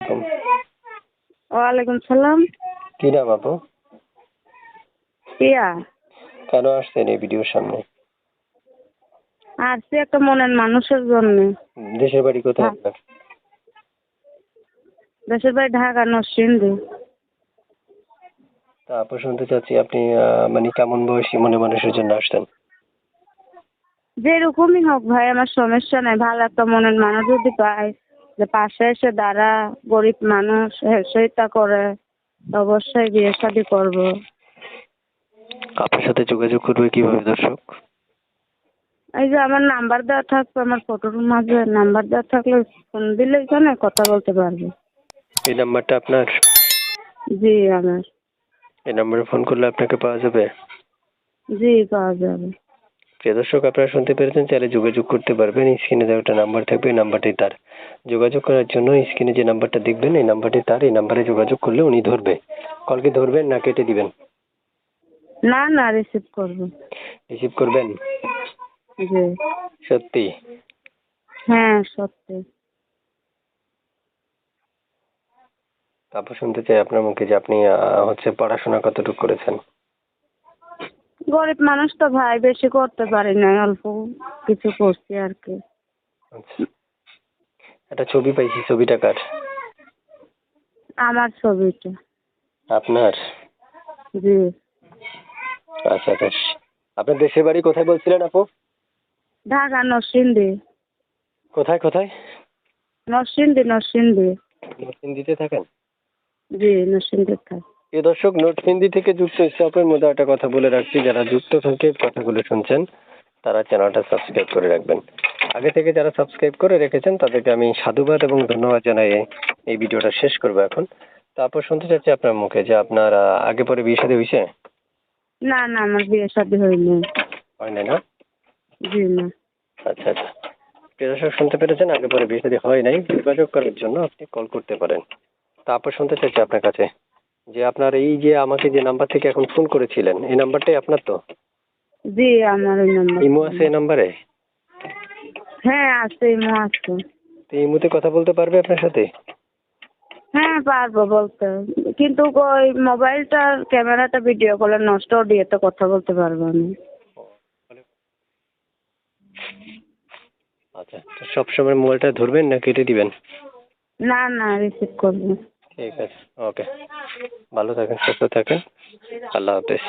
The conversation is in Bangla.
আলাইকুম। ওয়ালাইকুম সালাম। কি নাম আপু? প্রিয়া। কেন আসছেন এই ভিডিওর সামনে? আসছি একটা মনের মানুষের জন্য। দেশের বাড়ি কোথায় আপনার? দেশের বাড়ি ঢাকা নরসিংদী। তা আপু শুনতে চাচ্ছি আপনি মানে কেমন বয়সী মনে মানুষের জন্য আসছেন? যেরকমই হোক ভাই, আমার সমস্যা নাই। ভালো একটা মনের মানুষ যদি পাই, যে পাশে এসে দাঁড়া, গরিব মানুষ সহায়তা করে, অবশ্যই বিয়ে শাদী করবো। আপনার সাথে যোগাযোগ করবে কিভাবে দর্শক? এই যে আমার নাম্বার দেওয়া থাকবে, আমার ফটোর মাঝে নাম্বার দেওয়া থাকলে ফোন দিলে এখানে কথা বলতে পারবে। এই নাম্বারটা আপনার? জি আমার। এই নাম্বারে ফোন করলে আপনাকে পাওয়া যাবে? জি পাওয়া যাবে। প্রিয় দর্শক, আপনারা শুনতে পেরেছেন, চাইলে যোগাযোগ করতে পারবেন। স্ক্রিনে দেওয়া একটা নাম্বার থাকবে, এই নাম্বারটি তার। যোগাযোগ করার জন্য স্ক্রিনে যে নাম্বারটা দেখবেন এই নাম্বারটি তার। এই নাম্বারে যোগাযোগ করলে উনি ধরবে। কল কি ধরবেন না কেটে দিবেন? না না, রিসিভ করবো। রিসিভ করবেন? জি। সত্যি? হ্যাঁ সত্যি। তারপর শুনতে চাই আপনার মুখে যে আপনি হচ্ছে পড়াশোনা কতটুকু করেছেন? গরিব মানুষ তো ভাই, বেশি করতে পারি না, অল্প কিছু করছি আর কি। আচ্ছা, একটা ছবি পাইছি, ছবিটা কার? আমার ছবিটা। আপনার? জি। আচ্ছা বেশ। আপনার দেশের বাড়ি কোথায় বলছিলেন আপু? ঢাকা নরসিংদী। কোথায় কোথায়? নরসিংদী নরসিংদী। নরসিংদীতে থাকেন? জি নরসিংদী থাক। এই দর্শক, নরসিংদী থেকে যুক্ত স্টাফের মধ্যে একটা কথা বলে রাখছি, যারা যুক্ত থেকে কথাগুলো শুনছেন তারা চ্যানেলটা সাবস্ক্রাইব করে রাখবেন। আগে থেকে যারা সাবস্ক্রাইব করে রেখেছেন তাদেরকে আমি সাধুবাদ এবং ধন্যবাদ জানাই এই ভিডিওটা শেষ করবো এখন। তারপর শুনতে চাচ্ছি আপনার মুখে যে আপনার আগে পরে বিয়ে শাদী হয়েছে? না না, আমার বিয়ে শাদী হয়নি। হয় নাই না? জি না। আচ্ছা আচ্ছা। প্রিয় দর্শক, শুনতে পেরেছেন, আগে পরে বিয়ে শাদী হয় নাই। যোগাযোগ করার জন্য আপনি কল করতে পারেন। তারপর শুনতে চাচ্ছি আপনার কাছে যে আপনার এই যে আমাকে যে নাম্বার থেকে এখন ফোন করেছিলেন এই নাম্বারটাই আপনার তো? জি আমার ওই নাম্বার। ইমো আছে এই নাম্বারে? হ্যাঁ আছে, ইমো আছে। তো ইমোতে কথা বলতে পারবে আপনার সাথে? হ্যাঁ পারবো বলতে, কিন্তু ওই মোবাইলটার ক্যামেরাটা ভিডিও কলে নষ্ট, ওডিওতে কথা বলতে পারবো আমি। আচ্ছা, তো সবসময় মোবাইলটা ধরবেন না কেটে দিবেন? না না, রিসিভ করবো। ঠিক আছে, ওকে। ভালো থাকেন, সুস্থ থাকেন। আল্লাহ হাফেজ।